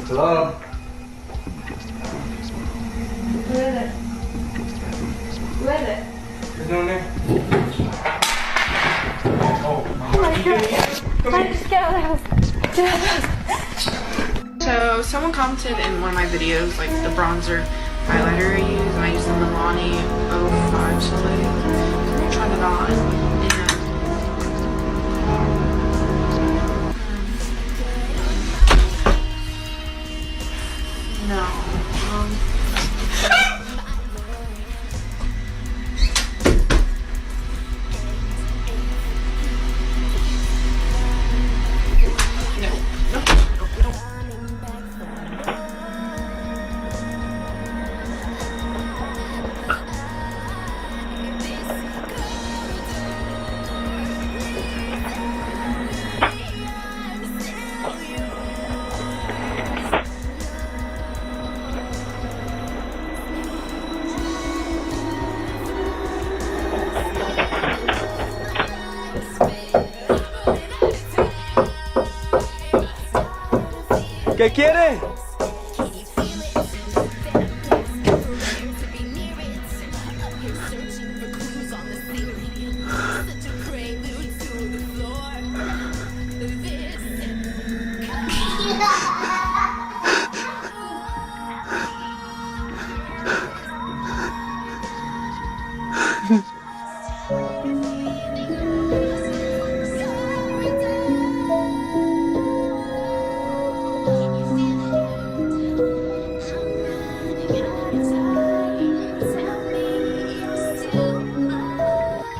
Hello? Who is it? Who is it? Who's down there? Oh my god. I just get out of the house. So someone commented in one of my videos, like the bronzer highlighter I use, and I use the Milani 05 spray. I tried it on, and no. ¿Qué quiere?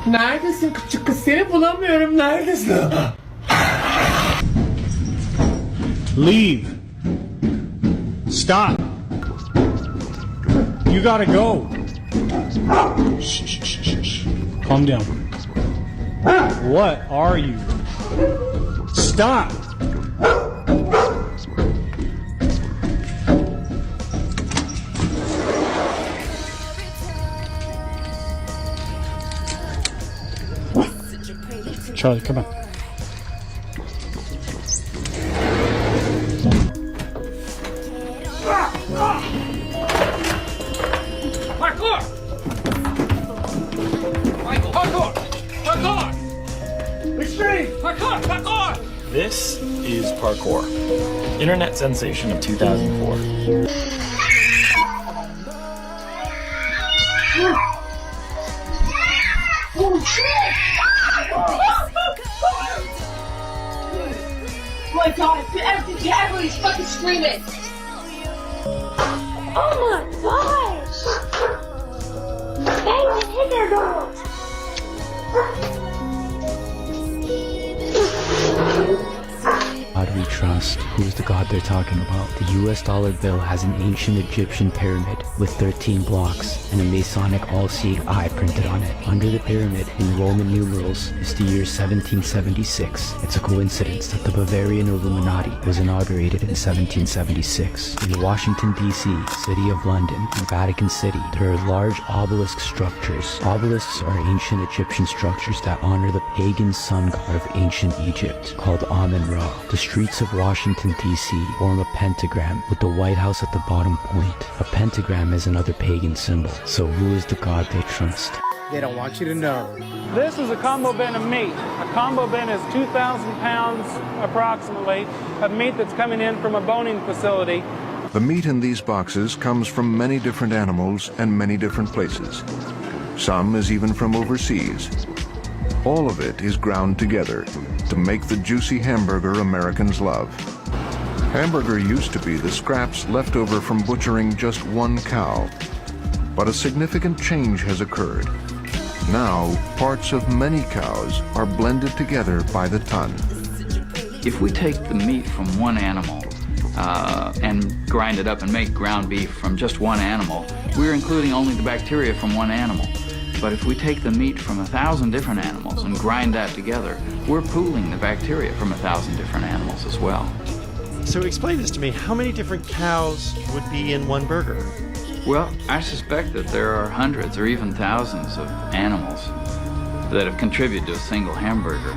Neredesin küçük kız? Seni bulamıyorum. Neredesin? Leave. Stop. You gotta go. Shh, shh, shh, shh, shh. Calm down. What are you? Stop. Charlie, come on. Parkour! Michael, parkour! Parkour! Extreme! Parkour! Parkour! This is Parkour, internet sensation of 2004. Oh shit! Oh my god, everybody's fucking screaming! Oh my gosh! They even hit their doors! God we trust. Who's the God they're talking about? The US dollar bill has an ancient Egyptian pyramid with 13 blocks and a Masonic all-seeing eye printed on it. Under the pyramid, in Roman numerals, is the year 1776. It's a coincidence that the Bavarian Illuminati was inaugurated in 1776. In Washington, D.C., City of London, and Vatican City, there are large obelisk structures. Obelisks are ancient Egyptian structures that honor the pagan sun god of ancient Egypt, called Amun-Ra. The streets of Washington, D.C. form a pentagram with the White House at the bottom point. A pentagram is another pagan symbol. So who is the God they trust? They don't want you to know. This is a combo bin of meat. A combo bin is 2,000 pounds approximately of meat that's coming in from a boning facility. The meat in these boxes comes from many different animals and many different places. Some is even from overseas. All of it is ground together to make the juicy hamburger Americans love. Hamburger used to be the scraps left over from butchering just one cow. But a significant change has occurred. Now, parts of many cows are blended together by the ton. If we take the meat from one animal and grind it up and make ground beef from just one animal, we're including only the bacteria from one animal. But if we take the meat from 1,000 different animals and grind that together, we're pooling the bacteria from 1,000 different animals as well. So explain this to me. How many different cows would be in one burger? Well, I suspect that there are hundreds or even thousands of animals that have contributed to a single hamburger.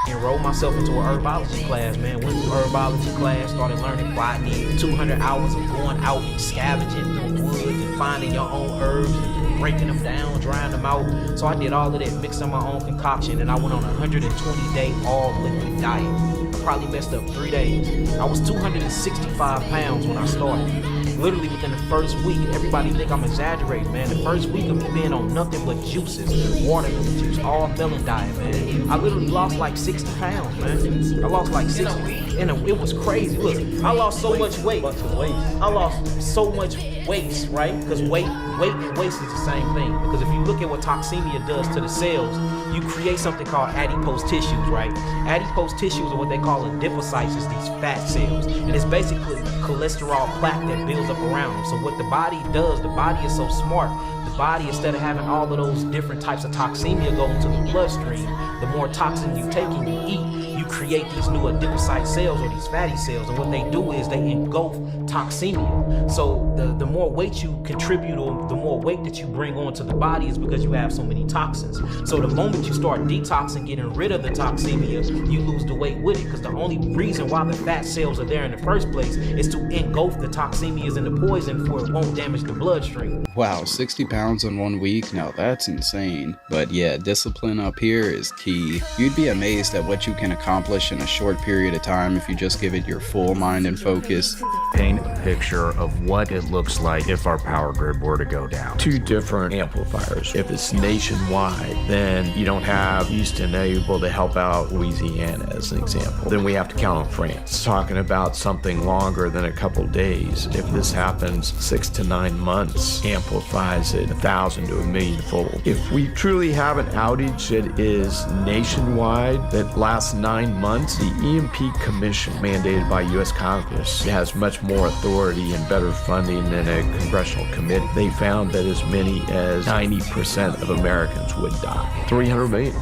Enrolled myself into an herbology class, man. Went to herbology class, started learning botany. 200 hours of going out and scavenging through the woods and finding your own herbs and breaking them down, drying them out. So I did all of that, mixing my own concoction, and I went on a 120-day all-liquid diet. I probably messed up 3 days. I was 265 pounds when I started. Literally within the first week, everybody think I'm exaggerating, man. The first week of me being on nothing but juices, watermelon juice, all melon diet, man. I literally lost like 60 pounds, man. I lost like 60. It was crazy. Look, I lost so much weight. I lost so much waste, right? Because weight and waste is the same thing. Because if you look at what toxemia does to the cells, you create something called adipose tissues, right? Adipose tissues are what they call adipocytes, is these fat cells. And it's basically cholesterol plaque that builds up around them. So what the body does, the body is so smart. The body, instead of having all of those different types of toxemia go into the bloodstream, the more toxin you take and you eat, you create these new adipocyte cells or these fatty cells. And what they do is they engulf toxemia. So the more weight you contribute or the more weight that you bring onto the body is because you have so many toxins. So the moment you start detoxing, getting rid of the toxemia, you lose the weight with it. Because the only reason why the fat cells are there in the first place is to engulf the toxemias and the poison for it won't damage the bloodstream. Wow, 60 pounds in 1 week? No, that's insane. But yeah, discipline up here is key. You'd be amazed at what you can accomplish in a short period of time if you just give it your full mind and focus. Paint a picture of what it looks like if our power grid were to go down. 2 different amplifiers. If it's nationwide, then you don't have Houston able to help out Louisiana as an example. Then we have to count on France. Talking about something longer than a couple days. If this happens 6 to 9 months, amplifies it 1,000 to 1,000,000-fold. If we truly have an outage that is nationwide that lasts 9 months, the EMP Commission, mandated by U.S. Congress, has much more authority and better funding than a congressional committee. They found that as many as 90% of Americans would die. 300 million.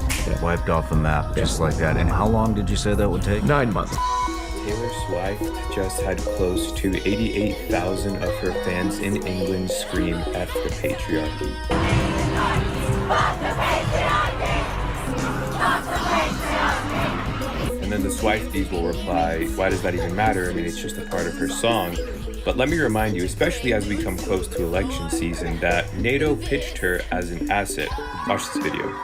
Wiped off the map, just like that. And how long did you say that would take? 9 months. Taylor Swift just had close to 88,000 of her fans in England scream F the patriarchy. And then the Swifties will reply, why does that even matter? I mean, it's just a part of her song. But let me remind you, especially as we come close to election season, that NATO pitched her as an asset. Watch this video.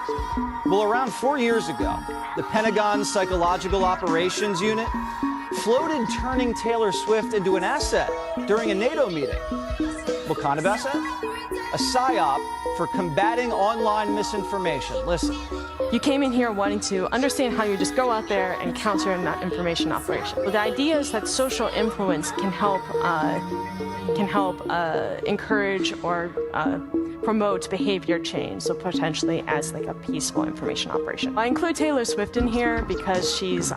Well, around 4 years ago, the Pentagon's Psychological Operations Unit floated turning Taylor Swift into an asset during a NATO meeting. What kind of asset? A PSYOP for combating online misinformation. Listen. You came in here wanting to understand how you just go out there and counter that information operation. But the idea is that social influence can help encourage or promote behavior change, so potentially as like a peaceful information operation. I include Taylor Swift in here because she's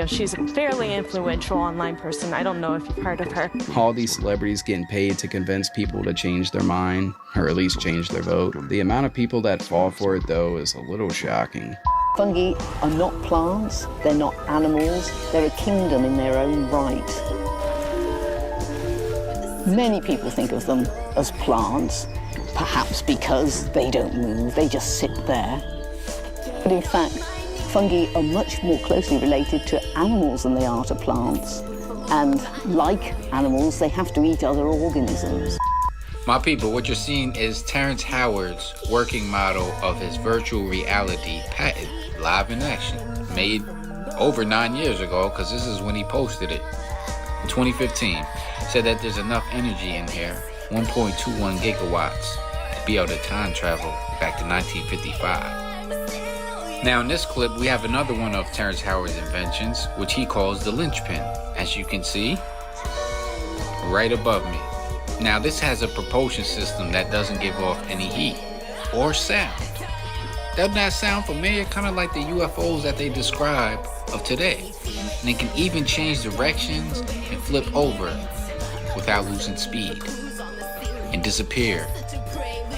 she's a fairly influential online person. I don't know if you've heard of her. All these celebrities getting paid to convince people to change their mind, or at least change their vote. The amount of people that fall for it, though, is a little shocking. Fungi are not plants, they're not animals, they're a kingdom in their own right. Many people think of them as plants, perhaps because they don't move, they just sit there. But in fact, fungi are much more closely related to animals than they are to plants. And like animals, they have to eat other organisms. My people, what you're seeing is Terrence Howard's working model of his virtual reality patent, live in action, made over 9 years ago, because this is when he posted it. In 2015, said that there's enough energy in here, 1.21 gigawatts, to be able to time travel back to 1955. Now in this clip, we have another one of Terrence Howard's inventions, which he calls the linchpin, as you can see, right above me. Now this has a propulsion system that doesn't give off any heat or sound. Doesn't that sound familiar? Kind of like the UFOs that they describe of today. And it can even change directions and flip over without losing speed and disappear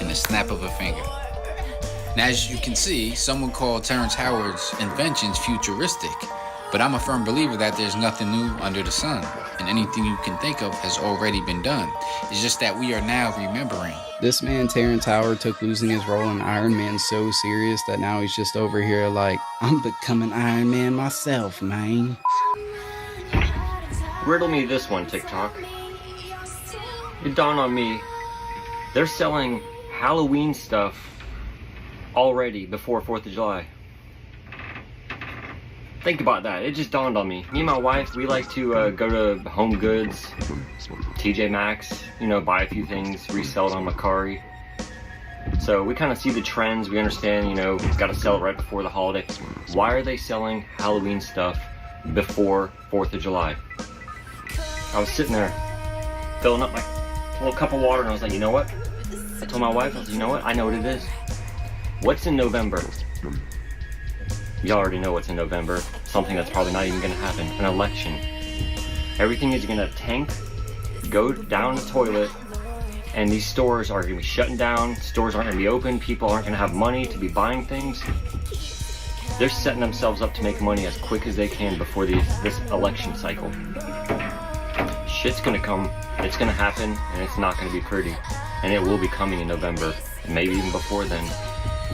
in the snap of a finger. Now as you can see, someone called Terrence Howard's inventions futuristic, but I'm a firm believer that there's nothing new under the sun. and anything you can think of has already been done. It's just that we are now remembering. This man, Terrence Howard, took losing his role in Iron Man so serious that now he's just over here like, I'm becoming Iron Man myself, man. Riddle me this one, TikTok. It dawned on me, they're selling Halloween stuff already before 4th of July. Think about that. It just dawned on me. Me and my wife, we like to go to Home Goods, TJ Maxx, you know, buy a few things, resell it on Mercari. So we kind of see the trends. We understand, you know, got to sell it right before the holiday. Why are they selling Halloween stuff before 4th of July? I was sitting there filling up my little cup of water and I was like, you know what? I told my wife, I was like, you know what? I know what it is. What's in November? You already know what's in November. Something that's probably not even going to happen. An election. Everything is going to tank, go down the toilet, and these stores are going to be shutting down. Stores aren't going to be open. People aren't going to have money to be buying things. They're setting themselves up to make money as quick as they can before this election cycle. Shit's going to come. It's going to happen, and it's not going to be pretty. And it will be coming in November, and maybe even before then.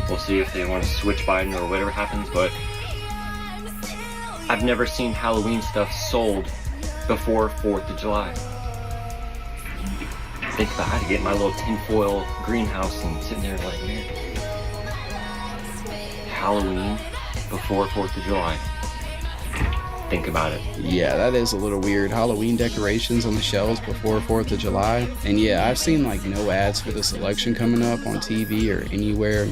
We'll see if they want to switch Biden or whatever happens, but I've never seen Halloween stuff sold before 4th of July. Think about how to get my little tinfoil greenhouse and sitting there like, man, Halloween before 4th of July. Think about it. Yeah, that is a little weird. Halloween decorations on the shelves before 4th of July. And yeah, I've seen like no ads for this election coming up on TV or anywhere.